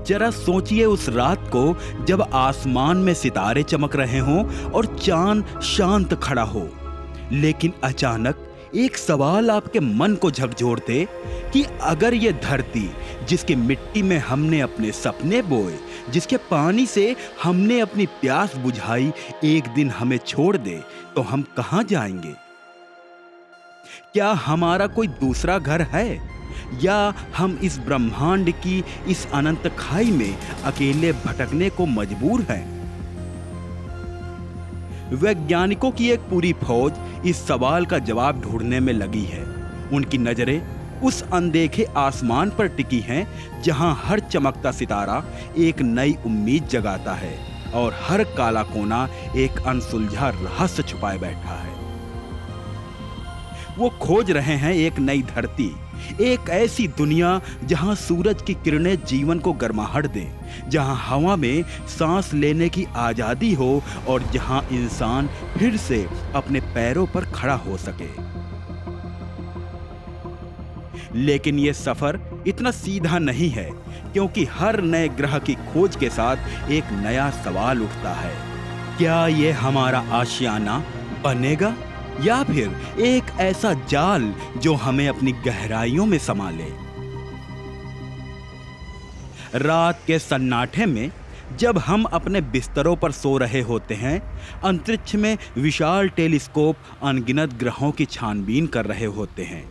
जरा सोचिए उस रात को जब आसमान में सितारे चमक रहे हों और चांद शांत खड़ा हो, लेकिन अचानक एक सवाल आपके मन को झकझोर दे कि अगर ये धरती जिसकी मिट्टी में हमने अपने सपने बोए, जिसके पानी से हमने अपनी प्यास बुझाई, एक दिन हमें छोड़ दे तो हम कहां जाएंगे? क्या हमारा कोई दूसरा घर है, या हम इस ब्रह्मांड की इस अनंत खाई में अकेले भटकने को मजबूर हैं? वैज्ञानिकों की एक पूरी फौज इस सवाल का जवाब ढूंढने में लगी है। उनकी नजरें उस अनदेखे आसमान पर टिकी हैं जहां हर चमकता सितारा एक नई उम्मीद जगाता है और हर काला कोना एक अनसुलझा रहस्य छुपाए बैठा है। वो खोज रहे हैं एक नई धरती, एक ऐसी दुनिया जहां सूरज की किरणें जीवन को गर्माहट दें, जहां हवा में सांस लेने की आजादी हो और जहां इंसान फिर से अपने पैरों पर खड़ा हो सके। लेकिन ये सफर इतना सीधा नहीं है, क्योंकि हर नए ग्रह की खोज के साथ एक नया सवाल उठता है। क्या ये हमारा आशियाना बनेगा, या फिर एक ऐसा जाल जो हमें अपनी गहराइयों में समा ले? रात के सन्नाटे में जब हम अपने बिस्तरों पर सो रहे होते हैं, अंतरिक्ष में विशाल टेलीस्कोप अनगिनत ग्रहों की छानबीन कर रहे होते हैं।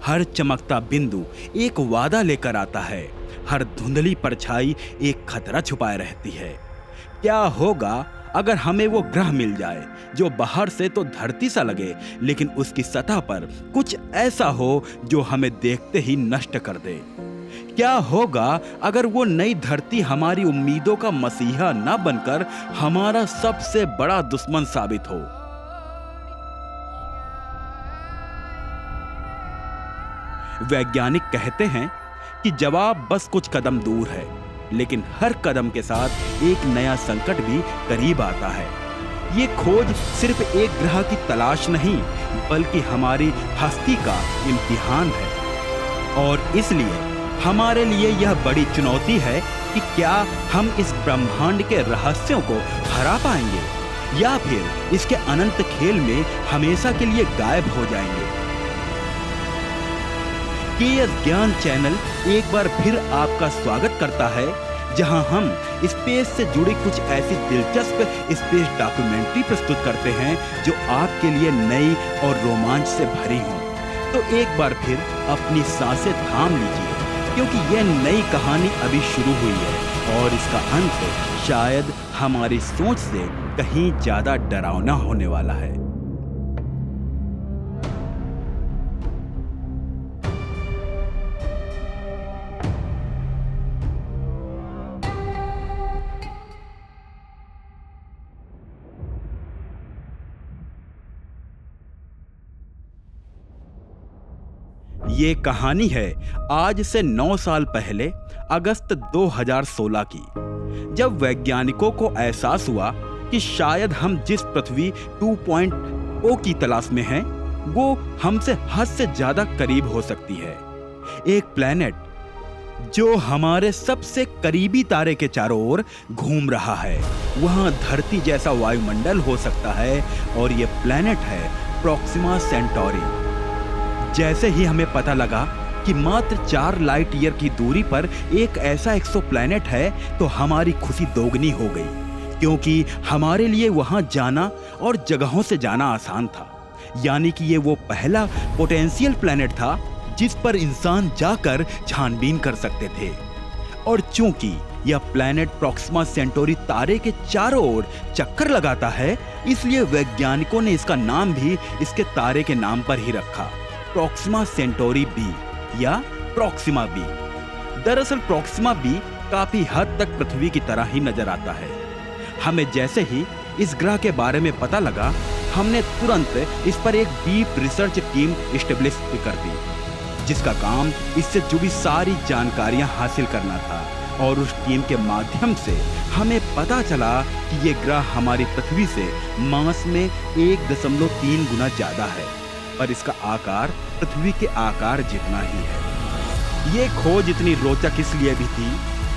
हर चमकता बिंदु एक वादा लेकर आता है, हर धुंधली परछाई एक खतरा छुपाए रहती है। क्या होगा अगर हमें वो ग्रह मिल जाए जो बाहर से तो धरती सा लगे, लेकिन उसकी सतह पर कुछ ऐसा हो जो हमें देखते ही नष्ट कर दे? क्या होगा अगर वो नई धरती हमारी उम्मीदों का मसीहा न बनकर हमारा सबसे बड़ा दुश्मन साबित हो? वैज्ञानिक कहते हैं कि जवाब बस कुछ कदम दूर है, लेकिन हर कदम के साथ एक नया संकट भी करीब आता है। ये खोज सिर्फ एक ग्रह की तलाश नहीं, बल्कि हमारी हस्ती का इम्तिहान है। और इसलिए हमारे लिए यह बड़ी चुनौती है कि क्या हम इस ब्रह्मांड के रहस्यों को हरा पाएंगे, या फिर इसके अनंत खेल में हमेशा के लिए गायब हो जाएंगे। केएस ज्ञान चैनल एक बार फिर आपका स्वागत करता है, जहां हम स्पेस से जुड़ी कुछ ऐसी दिलचस्प स्पेस डॉक्यूमेंट्री प्रस्तुत करते हैं जो आपके लिए नई और रोमांच से भरी हों। तो एक बार फिर अपनी सांसें थाम लीजिए, क्योंकि यह नई कहानी अभी शुरू हुई है और इसका अंत शायद हमारी सोच से कहीं ज्यादा डरावना होने वाला है। ये कहानी है आज से 9 साल पहले अगस्त 2016 की, जब वैज्ञानिकों को एहसास हुआ कि शायद हम जिस पृथ्वी 2.0 की तलाश में हैं, वो हमसे हद से ज्यादा करीब हो सकती है। एक प्लैनेट जो हमारे सबसे करीबी तारे के चारों ओर घूम रहा है। वहां धरती जैसा वायुमंडल हो सकता है, और ये प्लैनेट है प्रोक्सिमा सेंटोरी। जैसे ही हमें पता लगा कि मात्र 4 लाइट ईयर की दूरी पर एक ऐसा एक्सोप्लैनेट है, तो हमारी खुशी दोगुनी हो गई, क्योंकि हमारे लिए वहां जाना और जगहों से जाना आसान था। यानी कि ये वो पहला पोटेंशियल प्लैनेट था जिस पर इंसान जाकर छानबीन कर सकते थे। और चूंकि यह प्लैनेट प्रोक्सिमा सेंटोरी तारे के चारों ओर चक्कर लगाता है, इसलिए वैज्ञानिकों ने इसका नाम भी इसके तारे के नाम पर ही रखा, प्रोक्सिमा सेंटोरी बी या प्रोक्सिमा बी। दरअसल प्रोक्सिमा बी काफी हद तक पृथ्वी की तरह ही नजर आता है। हमें जैसे ही इस ग्रह के बारे में पता लगा, हमने तुरंत इस पर एक डीप रिसर्च टीम एस्टेब्लिश कर दी, जिसका काम इससे जुड़ी सारी जानकारियां हासिल करना था। और उस टीम के माध्यम से हमें पता चला कि ये ग्रह हमारी पृथ्वी से मास में 1.3 गुना ज्यादा है, पर इसका आकार पृथ्वी के आकार जितना ही है। ये खोज इतनी रोचक इसलिए भी थी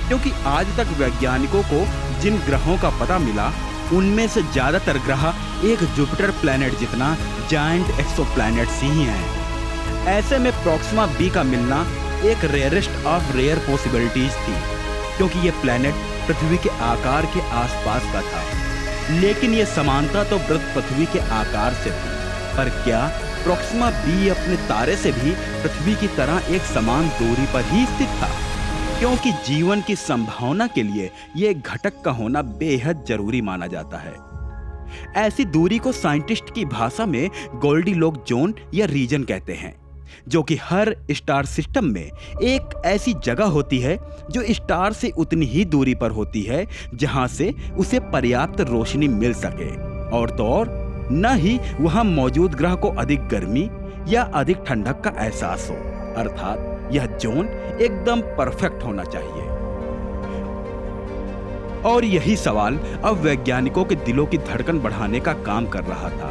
क्योंकि आज तक वैज्ञानिकों को जिन ग्रहों का पता मिला उनमें से ज्यादातर ग्रह एक जुपिटर प्लैनेट जितना जायंट एक्सोप्लैनेट्स ही हैं। ऐसे में प्रॉक्सिमा बी का मिलना एक रेयरेस्ट ऑफ रेयर पॉसिबिलिटीज थी, क्योंकि ये प्लैनेट पृथ्वी के आकार के आसपास का था। लेकिन ये समानता तो पृथ्वी के आकार से थी, पर क्या प्रॉक्सिमा बी अपने तारे से भी पृथ्वी की तरह एक समान दूरी पर ही स्थित था? क्योंकि जीवन की संभावना के लिए ये घटक का होना बेहद जरूरी माना जाता है। ऐसी दूरी को साइंटिस्ट की भाषा में गोल्डीलॉक जोन या रीजन कहते हैं, जो कि हर स्टार सिस्टम में एक ऐसी जगह होती है जो स्टार से उतनी ही दूरी पर होती है जहां से उसे पर्याप्त रोशनी मिल सके, और तो और न ही वहां मौजूद ग्रह को अधिक गर्मी या अधिक ठंडक का एहसास हो। अर्थात यह जोन एकदम परफेक्ट होना चाहिए। और यही सवाल अब वैज्ञानिकों के दिलों की धड़कन बढ़ाने का काम कर रहा था।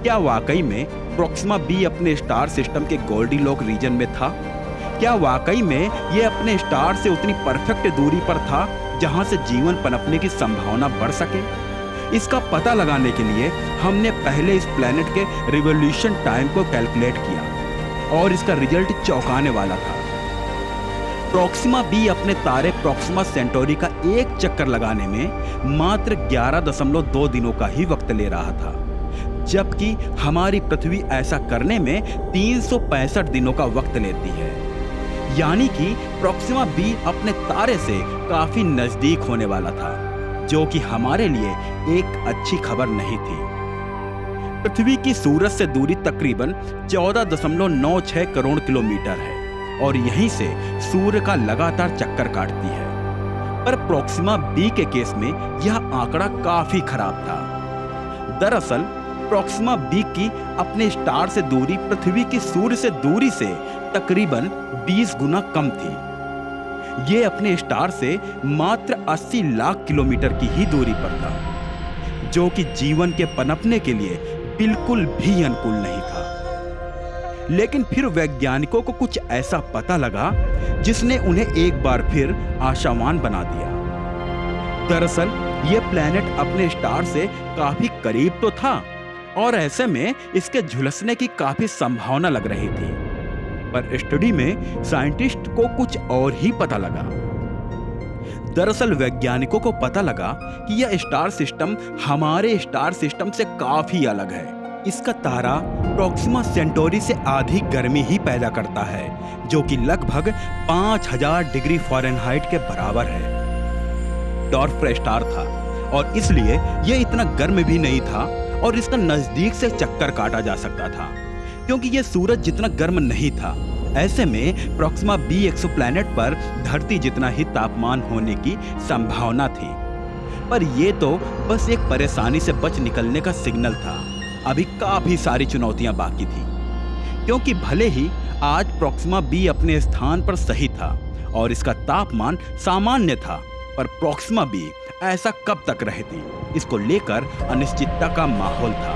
क्या वाकई में प्रॉक्सिमा बी अपने स्टार सिस्टम के गोल्डीलॉक रीजन में था? क्या वाकई में यह अपने स्टार से उतनी परफेक्ट दूरी पर था जहां से जीवन पनपने की संभावना बढ़ सके? इसका पता लगाने के लिए हमने पहले इस प्लैनेट के रिवोल्यूशन टाइम को कैलकुलेट किया और इसका रिजल्ट चौंकाने वाला था। प्रॉक्सिमा बी अपने तारे प्रॉक्सिमा सेंटोरी का एक चक्कर लगाने में मात्र 11.2 दिनों का ही वक्त ले रहा था, जबकि हमारी पृथ्वी ऐसा करने में 365 दिनों का वक्त लेती है। यानी कि प्रॉक्सिमा बी अपने तारे से काफी नजदीक होने वाला था, जो कि हमारे लिए एक अच्छी खबर नहीं थी। पृथ्वी की सूरज से दूरी तकरीबन 14.96 करोड़ किलोमीटर है और यहीं से सूर्य का लगातार चक्कर काटती है। पर प्रॉक्सिमा बी के केस में यह आंकड़ा काफी खराब था। दरअसल प्रॉक्सिमा बी की अपने स्टार से दूरी पृथ्वी की सूर्य से दूरी से तकरीबन 20 गुना कम थी। ये अपने स्टार से मात्र 80 लाख किलोमीटर की ही दूरी पर था, जो कि जीवन के पनपने के लिए बिल्कुल भी अनुकूल नहीं था। लेकिन फिर वैज्ञानिकों को कुछ ऐसा पता लगा जिसने उन्हें एक बार फिर आशावान बना दिया। दरअसल यह प्लैनेट अपने स्टार से काफी करीब तो था और ऐसे में इसके झुलसने की काफी संभावना लग रही थी, पर स्टडी में साइंटिस्ट को कुछ और ही पता लगा। दरअसल वैज्ञानिकों को पता लगा कि यह स्टार सिस्टम हमारे स्टार सिस्टम से काफी अलग है। इसका तारा प्रॉक्सिमा सेंटोरी से आधी गर्मी ही पैदा करता है, जो कि लगभग 5000 डिग्री फ़ारेनहाइट के बराबर है। डॉर्फ स्टार था और इसलिए यह इतना गर्म भी नहीं था और इसका नजदीक से चक्कर काटा जा सकता था, क्योंकि यह सूरज जितना गर्म नहीं था। ऐसे में प्रॉक्सिमा बी एक्सोप्लैनेट पर धरती जितना ही तापमान होने की संभावना थी। पर यह तो बस एक परेशानी से बच निकलने का सिग्नल था। अभी काफी सारी चुनौतियां बाकी थी, क्योंकि भले ही आज प्रॉक्सिमा बी अपने स्थान पर सही था और इसका तापमान सामान्य था, पर प्रॉक्सिमा बी ऐसा कब तक रहती, इसको लेकर अनिश्चितता का माहौल था।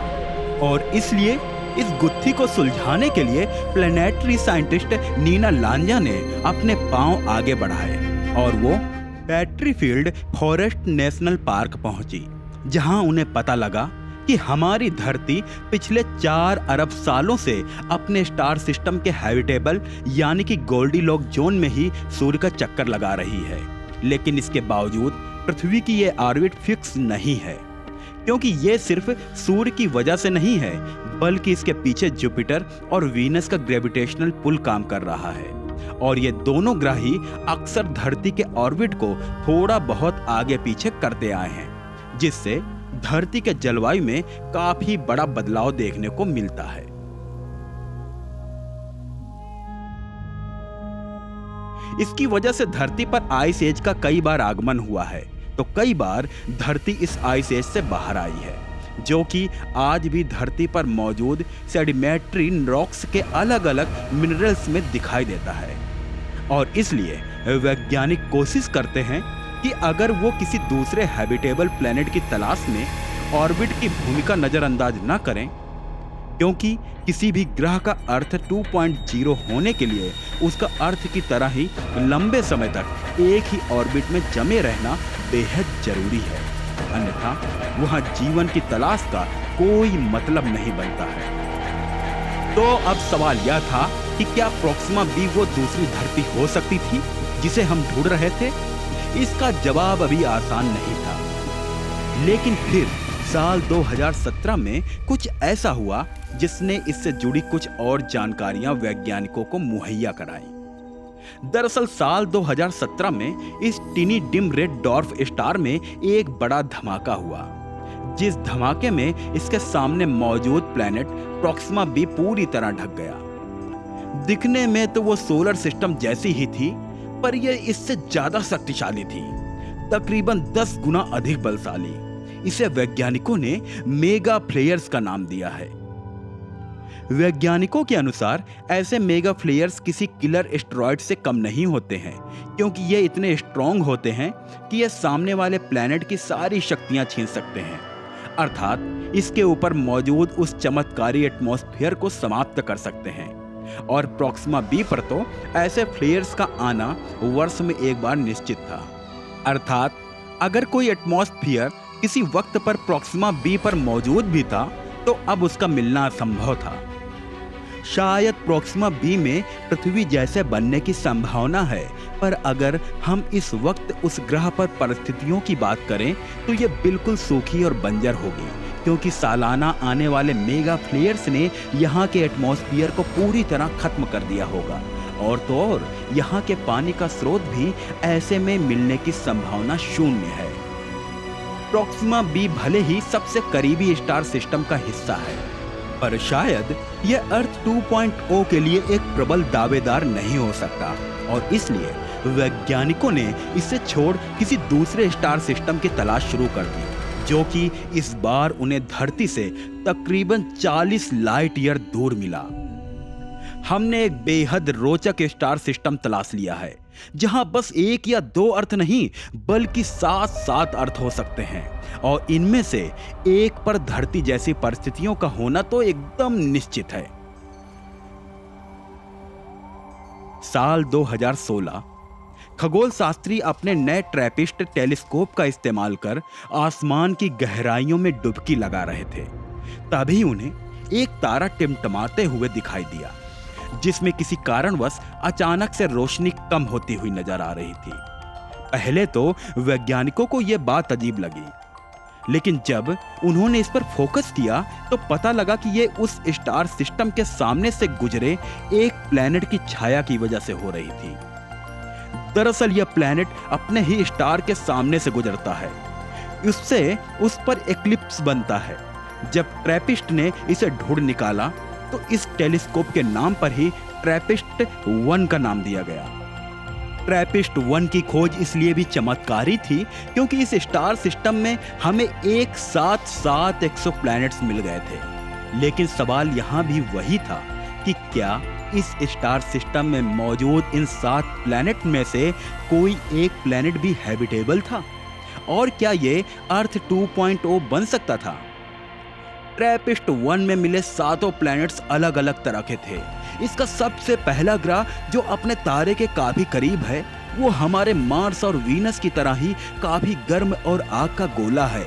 और इसलिए इस गुत्थी को सुलझाने के लिए प्लैनेटरी साइंटिस्ट नीना लांजा ने अपने पांव आगे बढ़ाए और वो बैटरीफील्ड फॉरेस्ट नेशनल पार्क पहुंची, जहां उन्हें पता लगा कि हमारी धरती पिछले 4 अरब सालों से अपने स्टार सिस्टम के हैबिटेबल यानी कि गोल्डीलॉक जोन में ही सूर्य का चक्कर लगा रही है। लेकिन इसके बावजूद पृथ्वी की ये ऑर्बिट फिक्स नहीं है, क्योंकि ये सिर्फ सूर्य की वजह से नहीं है, बल्कि इसके पीछे जुपिटर और वीनस का ग्रेविटेशनल पुल काम कर रहा है। और ये दोनों ग्रह ही अक्सर धरती के ऑर्बिट को थोड़ा बहुत आगे पीछे करते आए हैं, जिससे धरती के जलवायु में काफी बड़ा बदलाव देखने को मिलता है। इसकी वजह से धरती पर आइस एज का कई बार आगमन हुआ है, तो कई बार धरती इस आइस एज से बाहर आई है, जो कि आज भी धरती पर मौजूद सेडिमेंट्री रॉक्स के अलग अलग मिनरल्स में दिखाई देता है। और इसलिए वैज्ञानिक कोशिश करते हैं कि अगर वो किसी दूसरे हैबिटेबल प्लैनेट की तलाश में ऑर्बिट की भूमिका नजरअंदाज न करें, क्योंकि किसी भी ग्रह का अर्थ 2.0 होने के लिए उसका अर्थ की तरह ही लंबे समय तक एक ही ऑर्बिट में जमे रहना बेहद जरूरी है, अन्यथा वहां जीवन की तलाश का कोई मतलब नहीं बनता है। तो अब सवाल यह था कि क्या प्रोक्सिमा बी वो दूसरी धरती हो सकती थी जिसे हम ढूंढ रहे थे? इसका जवाब अभी आसान नहीं था, लेकिन फिर साल 2017 में कुछ ऐसा हुआ जिसने इससे जुड़ी कुछ और जानकारियां वैज्ञानिकों को मुहैया कराई। दरअसल साल 2017 में इस टिनी डिम रेड डॉर्फ स्टार में एक बड़ा धमाका हुआ, जिस धमाके में इसके सामने मौजूद प्लैनेट प्रोक्सिमा बी पूरी तरह ढक गया। दिखने में तो वो सोलर सिस्टम जैसी ही थी, पर यह इससे ज्यादा शक्तिशाली थी, तकरीबन 10 गुना अधिक बलशाली। इसे वैज्ञानिकों ने मेगा फ्लेयर्स का नाम दिया है। वैज्ञानिकों के अनुसार ऐसे मेगा फ्लेयर्स किसी किलर एस्टेरॉयड से कम नहीं होते हैं, क्योंकि ये इतने स्ट्रॉन्ग होते हैं कि ये सामने वाले प्लैनेट की सारी शक्तियां छीन सकते हैं, अर्थात इसके ऊपर मौजूद उस चमत्कारी एटमॉस्फेयर को समाप्त कर सकते हैं। और प्रोक्सिमा बी पर तो ऐसे फ्लेयर्स का आना वर्ष में एक बार निश्चित था, अर्थात अगर कोई एटमॉस्फेयर किसी वक्त पर प्रोक्सिमा बी पर मौजूद भी था तो अब उसका मिलना असंभव था। शायद प्रोक्सिमा बी में पृथ्वी जैसे बनने की संभावना है, पर अगर हम इस वक्त उस ग्रह पर परिस्थितियों की बात करें तो यह बिल्कुल सूखी और बंजर होगी, क्योंकि सालाना आने वाले मेगा फ्लेयर्स ने यहाँ के एटमॉस्फेयर को पूरी तरह खत्म कर दिया होगा। और तो और यहाँ के पानी का स्रोत भी ऐसे में मिलने की संभावना शून्य है। प्रोक्सिमा बी भले ही सबसे करीबी स्टार सिस्टम का हिस्सा है, पर शायद यह अर्थ 2.0 के लिए एक प्रबल दावेदार नहीं हो सकता, और इसलिए वैज्ञानिकों ने इसे छोड़ किसी दूसरे स्टार सिस्टम की तलाश शुरू कर दी, जो कि इस बार उन्हें धरती से तकरीबन 40 लाइट ईयर दूर मिला। हमने एक बेहद रोचक स्टार सिस्टम तलाश लिया है, जहां बस एक या दो अर्थ नहीं बल्कि 7 अर्थ हो सकते हैं, और इनमें से एक पर धरती जैसी परिस्थितियों का होना तो एकदम निश्चित है। साल 2016 खगोल शास्त्री अपने नए ट्रैपिस्ट टेलीस्कोप का इस्तेमाल कर आसमान की गहराइयों में डुबकी लगा रहे थे। तभी उन्हें एक तारा टिमटिमाते हुए दिखाई दिया, जिसमें किसी कारणवश अचानक से रोशनी कम होती हुई नजर आ रही थी। पहले तो वैज्ञानिकों को यह बात अजीब लगी, लेकिन जब उन्होंने इस पर फोकस किया तो पता लगा कि यह उस स्टार सिस्टम के सामने से गुजरे एक प्लैनेट की छाया की वजह से हो रही थी। दरअसल यह प्लैनेट अपने ही स्टार के सामने से गुजरता है, उससे उस पर एक्लिप्स बनता है। जब ट्रैपिस्ट ने इसे ढूंढ निकाला तो इस टेलीस्कोप के नाम पर ही ट्रैपिस्ट 1 का नाम दिया गया। ट्रैपिस्ट 1 की खोज इसलिए भी चमत्कारी थी क्योंकि इस स्टार सिस्टम में हमें एक साथ 7 एक्सोप्लैनेट्स मिल गए थे। लेकिन सवाल यहाँ भी वही था कि क्या इस स्टार सिस्टम में मौजूद इन 7 प्लैनेट में से कोई एक प्लैनेट भी हैबिटेबल था, और क्या ये अर्थ 2.0 बन सकता था? ट्रैपिस्ट 1 में मिले 7 प्लैनेट्स अलग अलग तरह के थे। इसका सबसे पहला ग्रह जो अपने तारे के काफी करीब है, वो हमारे मार्स और वीनस की तरह ही काफी गर्म और आग का गोला है,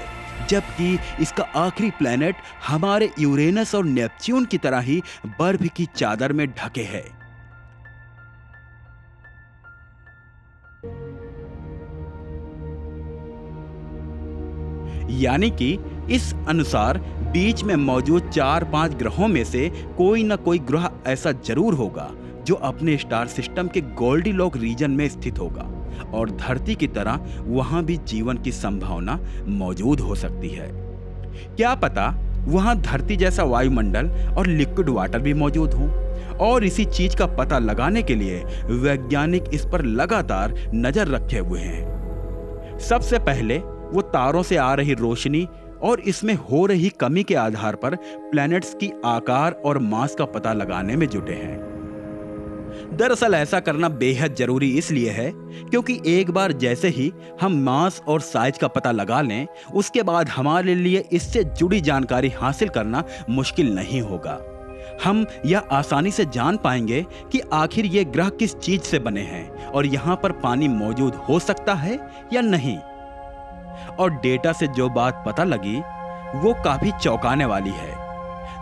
जबकि इसका आखिरी प्लैनेट हमारे यूरेनस और नेपच्यून की तरह ही बर्फ की चादर में ढके है। यानी कि इस अनुसार बीच में मौजूद 4-5 ग्रहों में से कोई न कोई ग्रह ऐसा जरूर होगा जो अपने स्टार सिस्टम के गोल्डीलॉक रीजन में स्थित होगा, और धरती की तरह वहां भी जीवन की संभावना मौजूद हो सकती है। क्या पता वहां धरती जैसा वायुमंडल और लिक्विड वाटर भी मौजूद हो, और इसी चीज का पता लगाने के लिए वैज्ञानिक इस पर लगातार नजर रखे हुए हैं। सबसे पहले वो तारों से आ रही रोशनी और इसमें हो रही कमी के आधार पर प्लैनेट्स की आकार और मास का पता लगाने में जुटे हैं। दरअसल ऐसा करना बेहद जरूरी इसलिए है क्योंकि एक बार जैसे ही हम मास और साइज का पता लगा लें, उसके बाद हमारे लिए इससे जुड़ी जानकारी हासिल करना मुश्किल नहीं होगा। हम यह आसानी से जान पाएंगे कि आखिर ये ग्रह किस चीज से बने हैं और यहाँ पर पानी मौजूद हो सकता है या नहीं। और डेटा से जो बात पता लगी वो काफी चौंकाने वाली है।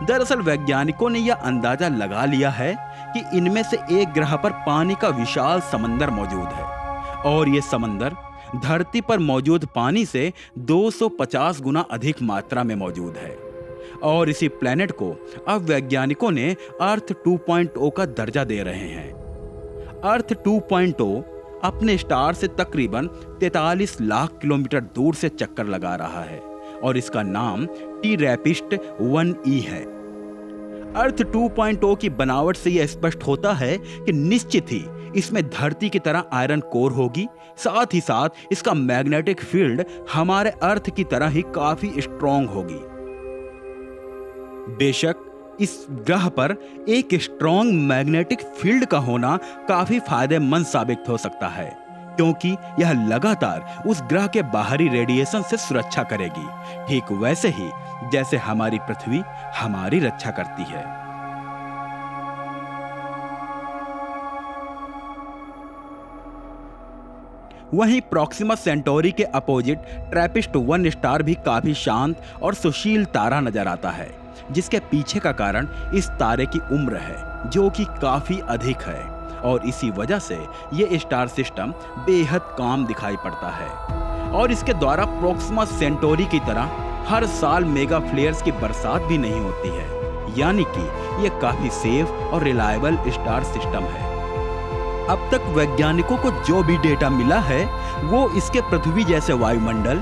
दरअसल वैज्ञानिकों ने यह अंदाजा लगा लिया है कि इनमें से एक ग्रह पर पानी का विशाल समंदर मौजूद है और यह समंदर धरती पर मौजूद पानी से 250 गुना अधिक मात्रा में मौजूद है। और इसी प्लेनेट को अब वैज्ञानिकों ने अर्थ 2.0 का दर्जा दे रहे हैं। अर्थ 2.0 अपने स्टार से तकरीबन 43 लाख किलोमीटर दूर से चक्कर लगा रहा है और इसका नाम TRAPPIST-1e है। अर्थ 2.0 की बनावट से यह स्पष्ट होता है कि निश्चित ही इसमें धरती की तरह आयरन कोर होगी, साथ ही साथ इसका मैग्नेटिक फील्ड हमारे अर्थ की तरह ही काफी स्ट्रॉन्ग होगी। बेशक इस ग्रह पर एक स्ट्रॉन्ग मैग्नेटिक फील्ड का होना काफी फायदेमंद साबित हो सकता है क्योंकि यह लगातार उस ग्रह के बाहरी रेडिएशन से सुरक्षा करेगी, ठीक वैसे ही जैसे हमारी पृथ्वी हमारी रक्षा करती है। वहीं प्रॉक्सिमा सेंटोरी के अपोजिट ट्रैपिस्ट-1 स्टार भी काफी शांत और सुशील तारा नजर आता है, जिसके पीछे का कारण इस तारे की उम्र है जो कि काफी अधिक है और इसी वजह से ये स्टार सिस्टम बेहद काम दिखाई पड़ता है। और इसके द्वारा प्रॉक्सिमा सेंटोरी की तरह हर साल मेगा फ्लेयर्स की बरसात भी नहीं होती है, यानी कि ये काफी सेफ और रिलायबल स्टार सिस्टम है। अब तक वैज्ञानिकों को जो भी डेटा मिला है वो इसके पृथ्वी जैसे वायुमंडल,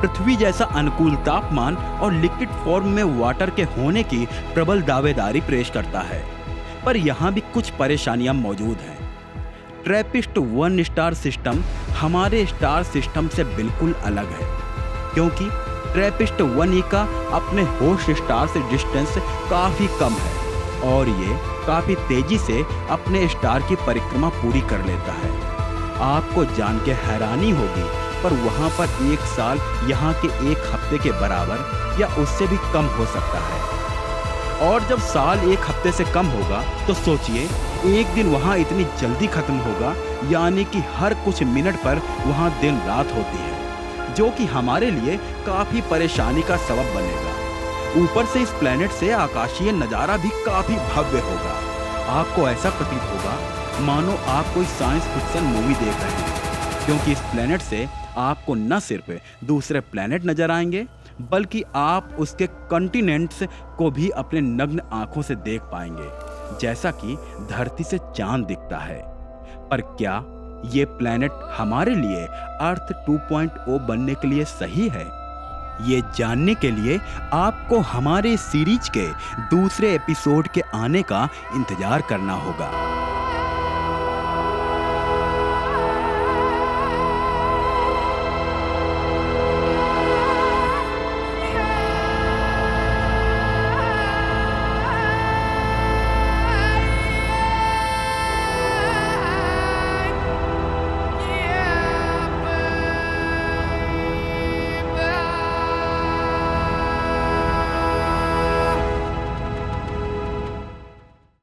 पृथ्वी जैसा अनुकूल तापमान और लिक्विड फॉर्म में वाटर के होने की प्रबल दावेदारी पेश करता है। पर यहाँ भी कुछ परेशानियां मौजूद हैं। ट्रैपिस्ट-1 स्टार सिस्टम हमारे स्टार सिस्टम से बिल्कुल अलग है क्योंकि ट्रैपिस्ट-1e का अपने होस्ट स्टार से डिस्टेंस काफी कम है और ये काफी तेजी से अपने स्टार की परिक्रमा पूरी कर लेता है। आपको जान के हैरानी होगी पर वहाँ पर एक साल यहाँ के एक हफ्ते के बराबर या उससे भी कम हो सकता है। और जब साल एक हफ्ते से कम होगा तो सोचिए एक दिन वहाँ इतनी जल्दी खत्म होगा, यानी कि हर कुछ मिनट पर वहाँ दिन रात होती है, जो कि हमारे लिए काफी परेशानी का सबब बनेगा। ऊपर से इस प्लेनेट से आकाशीय नजारा भी काफी भव्य होगा। आपको ऐसा प्रतीत होगा मानो आप कोई साइंस फिक्शन मूवी देख रहे हैं, क्योंकि इस प्लेनेट से आपको न सिर्फ दूसरे प्लेनेट नजर आएंगे बल्कि आप उसके कॉन्टिनेंट्स को भी अपने नग्न आंखों से देख पाएंगे, जैसा कि धरती से चांद दिखता है। पर क्या ये प्लेनेट हमारे लिए अर्थ 2.0 बनने के लिए सही है? ये जानने के लिए आपको हमारे सीरीज के दूसरे एपिसोड के आने का इंतजार करना होगा।